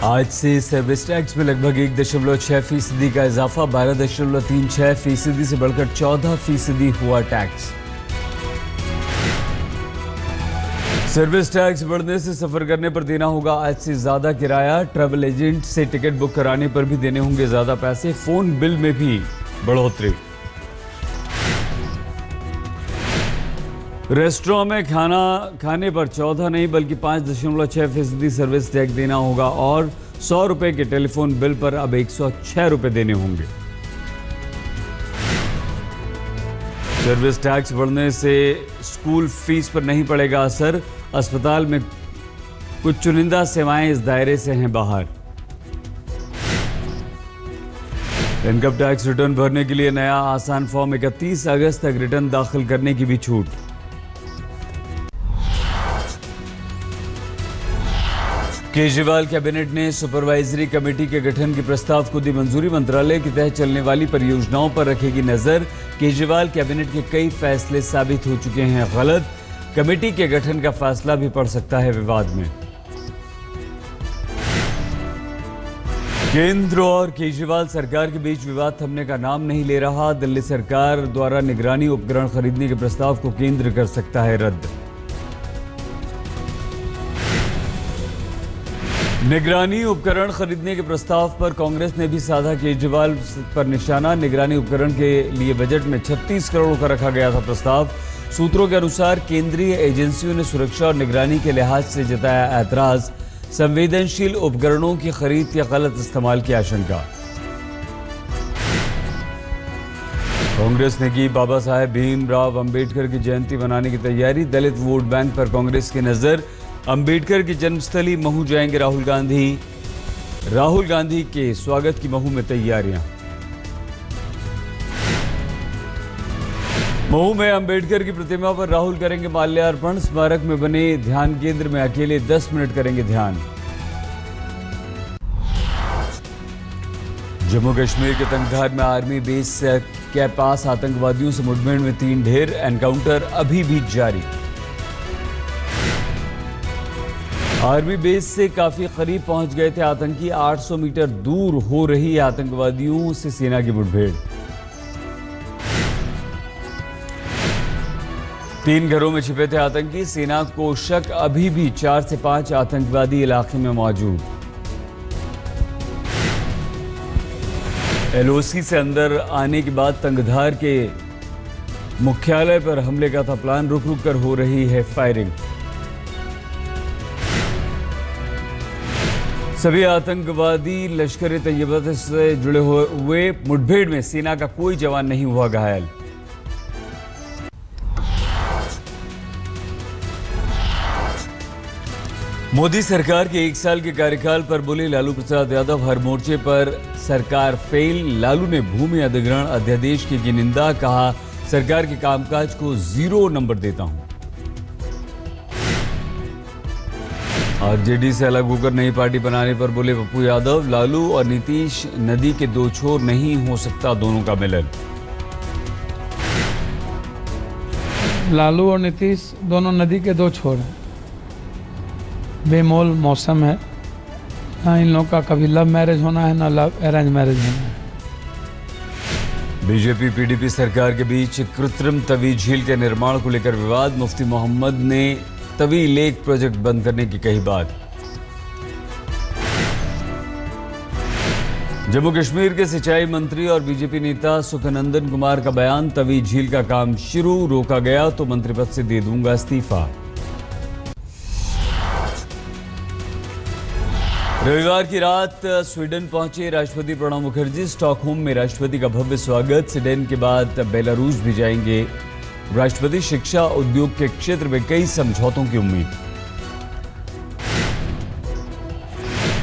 आज से service tax में लगभग 1.6% का इजाफा, 12.36% से बढ़कर 14% हुआ टैक्स। सर्विस टैक्स बढ़ने से सफर करने पर देना होगा आज से ज्यादा किराया, ट्रैवल एजेंट से टिकट बुक कराने पर भी देने होंगे ज्यादा पैसे, फोन बिल में भी बढ़ोतरी। रेस्टोरेंट में खाना खाने पर 14 नहीं बल्कि 5.6% सर्विस टैक्स देना होगा और 100 रुपए के टेलीफोन बिल पर अब 106 रुपए देने होंगे। सर्विस टैक्स बढ़ने से स्कूल फीस पर नहीं पड़ेगा असर, अस्पताल में कुछ चुनिंदा सेवाएं इस दायरे से हैं बाहर। इनकम टैक्स रिटर्न भरने के लिए नया आसान फॉर्म, 31 अगस्त तक रिटर्न दाखिल करने की भी छूट। केजरीवाल कैबिनेट ने सुपरवाइजरी कमेटी के गठन के प्रस्ताव को दी मंजूरी, मंत्रालय के तहत चलने वाली परियोजनाओं पर रखेगी नजर। केजरीवाल कैबिनेट के कई फैसले साबित हो चुके हैं गलत, कमेटी के गठन का फैसला भी पड़ सकता है विवाद में। केंद्र और केजरीवाल सरकार के बीच विवाद थमने का नाम नहीं ले रहा, दिल्ली सरकार द्वारा निगरानी उपकरण खरीदने के प्रस्ताव को केंद्र कर सकता है रद्द। निगरानी उपकरण खरीदने के प्रस्ताव पर कांग्रेस ने भी साधा केजरीवाल पर निशाना, निगरानी उपकरण के लिए बजट में 36 करोड़ का रखा गया था प्रस्ताव। सूत्रों के अनुसार केंद्रीय एजेंसियों ने सुरक्षा और निगरानी के लिहाज से जताया ऐतराज, संवेदनशील उपकरणों की खरीद के गलत इस्तेमाल की आशंका। कांग्रेस ने की बाबा साहेब भीमराव अंबेडकर की जयंती मनाने की तैयारी, दलित वोट बैंक पर कांग्रेस की नजर, अंबेडकर की जन्मस्थली महू जाएंगे राहुल गांधी के स्वागत की महू में तैयारियां। महू में अंबेडकर की प्रतिमा पर राहुल करेंगे माल्यार्पण, स्मारक में बने ध्यान केंद्र में अकेले 10 मिनट करेंगे ध्यान। जम्मू कश्मीर के तंगधार में आर्मी बेस के पास आतंकवादियों से मुठभेड़ में 3 ढेर, एनकाउंटर अभी भी जारी। आर्मी बेस से काफी करीब पहुंच गए थे आतंकी, 800 मीटर दूर हो रही आतंकवादियों से सेना की मुठभेड़। 3 घरों में छिपे थे आतंकी, सेना को शक अभी भी 4 से 5 आतंकवादी इलाके में मौजूद। एलओसी से अंदर आने के बाद तंगधार के मुख्यालय पर हमले का था प्लान, रुक रुक कर हो रही है फायरिंग। सभी आतंकवादी लश्कर तैयबा से जुड़े हुए मुठभेड़ में सेना का कोई जवान नहीं हुआ घायल। मोदी सरकार के 1 साल के कार्यकाल पर बोले लालू प्रसाद यादव, हर मोर्चे पर सरकार फेल। लालू ने भूमि अधिग्रहण अध्यादेश की निंदा, कहा सरकार के कामकाज को 0 नंबर देता हूं। आरजेडी से अलग होकर नई पार्टी बनाने पर बोले पप्पू यादव, लालू और नीतीश नदी के 2 छोर, नहीं हो सकता दोनों का मिलन। लालू और नीतीश दोनों नदी के 2 छोर हैं, बेमोल मौसम है, ना इन लोगों का कभी लव मैरिज होना है ना लव अरेंज मैरिज होना है। बीजेपी पीडीपी सरकार के बीच कृत्रिम तवी झील के निर्माण को लेकर विवाद, मुफ्ती मोहम्मद ने तवी लेक प्रोजेक्ट बंद करने की कही बात। जम्मू कश्मीर के सिंचाई मंत्री और बीजेपी नेता सुखनंदन कुमार का बयान, तवी झील का काम शुरू रोका गया तो मंत्री पद से दे दूंगा इस्तीफा। रविवार की रात स्वीडन पहुंचे राष्ट्रपति प्रणब मुखर्जी, स्टॉकहोम में राष्ट्रपति का भव्य स्वागत। स्वीडन के बाद बेलारूस भी जाएंगे राष्ट्रपति, शिक्षा उद्योग के क्षेत्र में कई समझौतों की उम्मीद।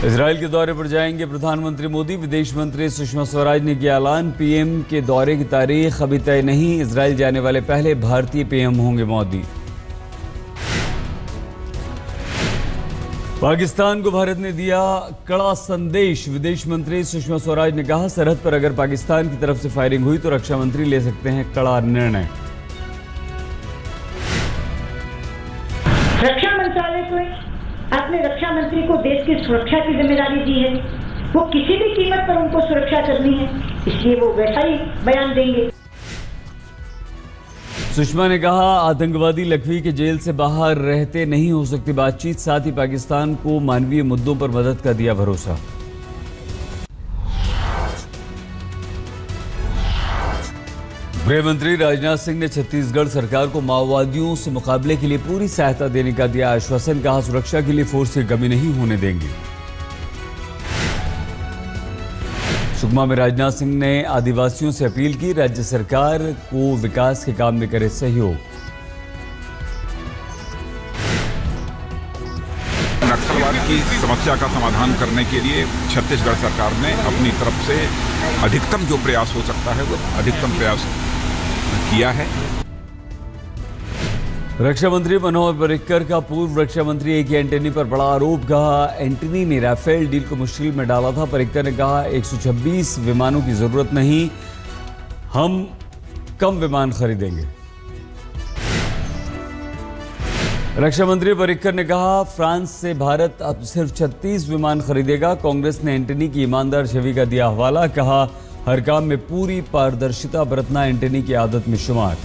इजराइल के दौरे पर जाएंगे प्रधानमंत्री मोदी, विदेश मंत्री सुषमा स्वराज ने किया ऐलान, पीएम के दौरे की तारीख अभी तय नहीं, इजराइल जाने वाले पहले भारतीय पीएम होंगे मोदी। पाकिस्तान को भारत ने दिया कड़ा संदेश, विदेश मंत्री सुषमा स्वराज ने कहा, सरहद पर अगर पाकिस्तान की तरफ से फायरिंग हुई तो रक्षा मंत्री ले सकते हैं कड़ा निर्णय। रक्षा मंत्रालय को अपने रक्षा मंत्री को देश की सुरक्षा की जिम्मेदारी दी है। वो किसी भी कीमत पर उनको सुरक्षा करनी है, इसलिए वो वैसा ही बयान देंगे। सुषमा ने कहा, आतंकवादी लखवी के जेल से बाहर रहते नहीं हो सकती बातचीत, साथ ही पाकिस्तान को मानवीय मुद्दों पर मदद का दिया भरोसा। गृह मंत्री राजनाथ सिंह ने छत्तीसगढ़ सरकार को माओवादियों से मुकाबले के लिए पूरी सहायता देने का दिया आश्वासन। कहा, सुरक्षा के लिए फोर्स की कमी नहीं होने देंगे। सुकमा में राजनाथ सिंह ने आदिवासियों से अपील की, राज्य सरकार को विकास के काम में करे सहयोग। नक्सलवाद की समस्या का समाधान करने के लिए छत्तीसगढ़ सरकार ने अपनी तरफ से अधिकतम जो प्रयास हो सकता है वो अधिकतम प्रयास किया है। रक्षा मंत्री मनोहर पर्रिकर का पूर्व रक्षा मंत्री ए के एंटनी पर बड़ा आरोप। कहा, एंटनी ने राफेल डील को मुश्किल में डाला था। पर्रिकर ने कहा, 126 विमानों की जरूरत नहीं, हम कम विमान खरीदेंगे। रक्षा मंत्री पर्रिकर ने कहा, फ्रांस से भारत अब सिर्फ 36 विमान खरीदेगा। कांग्रेस ने एंटनी की ईमानदार छवि का दिया हवाला। कहा, हर काम में पूरी पारदर्शिता बरतना एंटनी की आदत में शुमार।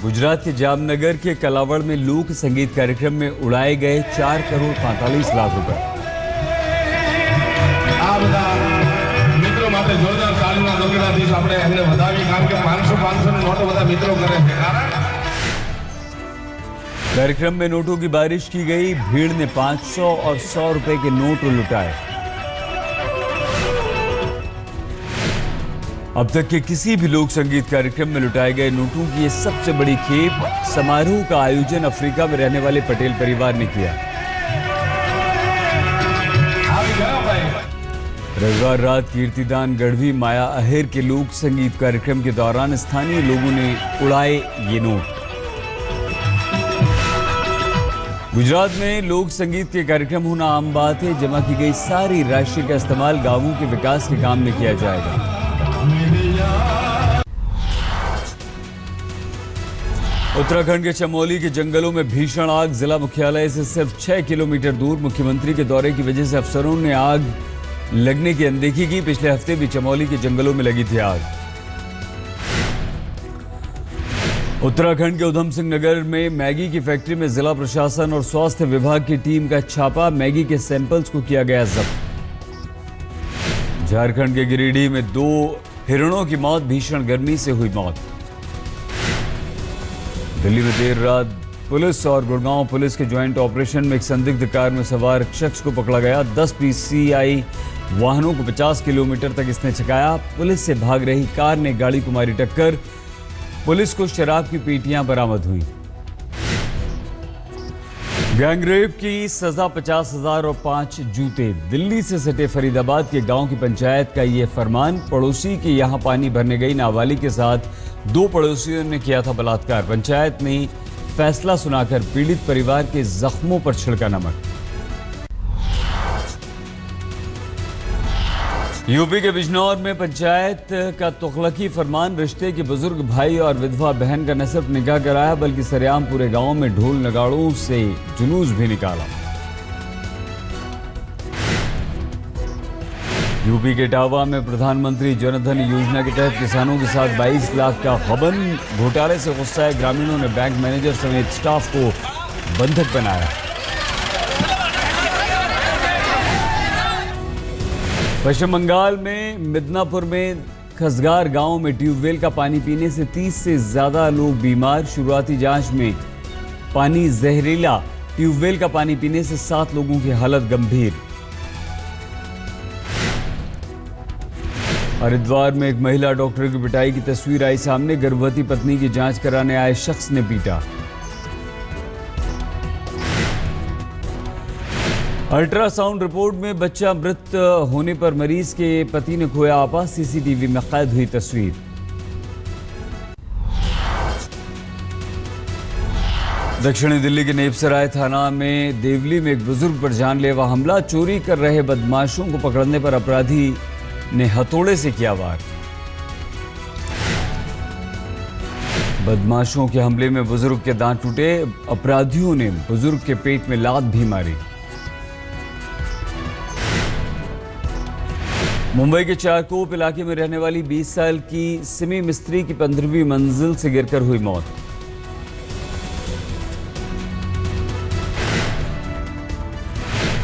गुजरात के जामनगर के कलावड़ में लोक संगीत कार्यक्रम में उड़ाए गए 4 करोड़ 45 लाख रुपए। મિત્રો માટે જોરદાર તાળીના ગગડાથી આપણે એમને વધાવી, કારણ કે 500 ની નોટો બધા મિત્રો કરે છે। कार्यक्रम में नोटों की बारिश की गई। भीड़ ने 500 और 100 रुपए के नोट लुटाए। अब तक के किसी भी लोक संगीत कार्यक्रम में लुटाए गए नोटों की ये सबसे बड़ी खेप। समारोह का आयोजन अफ्रीका में रहने वाले पटेल परिवार ने किया। रविवार रात कीर्तिदान गढ़वी माया अहेर के लोक संगीत कार्यक्रम के दौरान स्थानीय लोगों ने उड़ाए ये नोट। गुजरात में लोक संगीत के कार्यक्रम होना आम बात है। जमा की गई सारी राशि का इस्तेमाल गांवों के विकास के काम में किया जाएगा। उत्तराखंड के चमोली के जंगलों में भीषण आग। जिला मुख्यालय से सिर्फ 6 किलोमीटर दूर। मुख्यमंत्री के दौरे की वजह से अफसरों ने आग लगने की अनदेखी की। पिछले हफ्ते भी चमोली के जंगलों में लगी थी आग। उत्तराखंड के उधम सिंह नगर में मैगी की फैक्ट्री में जिला प्रशासन और स्वास्थ्य विभाग की टीम का छापा। मैगी के सैंपल्स को किया गया जब्त। झारखंड के गिरिडीह में 2 हिरणों की मौत। भीषण गर्मी से हुई मौत। दिल्ली में देर रात पुलिस और गुड़गांव पुलिस के ज्वाइंट ऑपरेशन में एक संदिग्ध कार में सवार शख्स को पकड़ा गया। 10 PCI वाहनों को 50 किलोमीटर तक इसने छकाया। पुलिस से भाग रही कार ने गाड़ी को मारी टक्कर। पुलिस को शराब की पेटियां बरामद हुई। गैंगरेप की सजा 50,000 और 5 जूते। दिल्ली से सटे फरीदाबाद के गांव की पंचायत का यह फरमान। पड़ोसी के यहां पानी भरने गई नाबालिग के साथ 2 पड़ोसियों ने किया था बलात्कार। पंचायत ने फैसला सुनाकर पीड़ित परिवार के जख्मों पर छिड़का नमक। यूपी के बिजनौर में पंचायत का तुगलकी फरमान। रिश्ते के बुजुर्ग भाई और विधवा बहन का न सिर्फ निकाह कराया बल्कि सरेआम पूरे गांव में ढोल नगाड़ों से जुलूस भी निकाला। यूपी के इटावा में प्रधानमंत्री जनधन योजना के तहत किसानों के साथ 22 लाख का गबन। घोटाले से गुस्साए ग्रामीणों ने बैंक मैनेजर समेत स्टाफ को बंधक बनाया। पश्चिम बंगाल में मिदनापुर में खसगार गांव में ट्यूबवेल का पानी पीने से 30 से ज्यादा लोग बीमार। शुरुआती जांच में पानी जहरीला। ट्यूबवेल का पानी पीने से 7 लोगों की हालत गंभीर। हरिद्वार में एक महिला डॉक्टर की पिटाई की तस्वीर आई सामने। गर्भवती पत्नी की जांच कराने आए शख्स ने पीटा। अल्ट्रासाउंड रिपोर्ट में बच्चा मृत होने पर मरीज के पति ने खोया आपा। सीसीटीवी में कैद हुई तस्वीर। दक्षिणी दिल्ली के नेपसराय थाना में देवली में एक बुजुर्ग पर जानलेवा हमला। चोरी कर रहे बदमाशों को पकड़ने पर अपराधी ने हथौड़े से किया वार। बदमाशों के हमले में बुजुर्ग के दांत टूटे, अपराधियों ने बुजुर्ग के पेट में लात भी मारी। मुंबई के चारकोप इलाके में रहने वाली 20 साल की सिमी मिस्त्री की 15वीं मंजिल से गिरकर हुई मौत।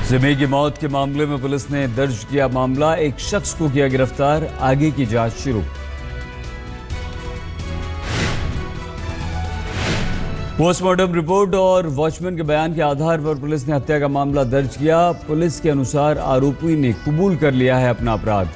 सिमी की मौत के मामले में पुलिस ने दर्ज किया मामला, एक शख्स को किया गिरफ्तार, आगे की जांच शुरू। पोस्टमार्टम रिपोर्ट और वॉचमैन के बयान के आधार पर पुलिस ने हत्या का मामला दर्ज किया। पुलिस के अनुसार आरोपी ने कबूल कर लिया है अपना अपराध।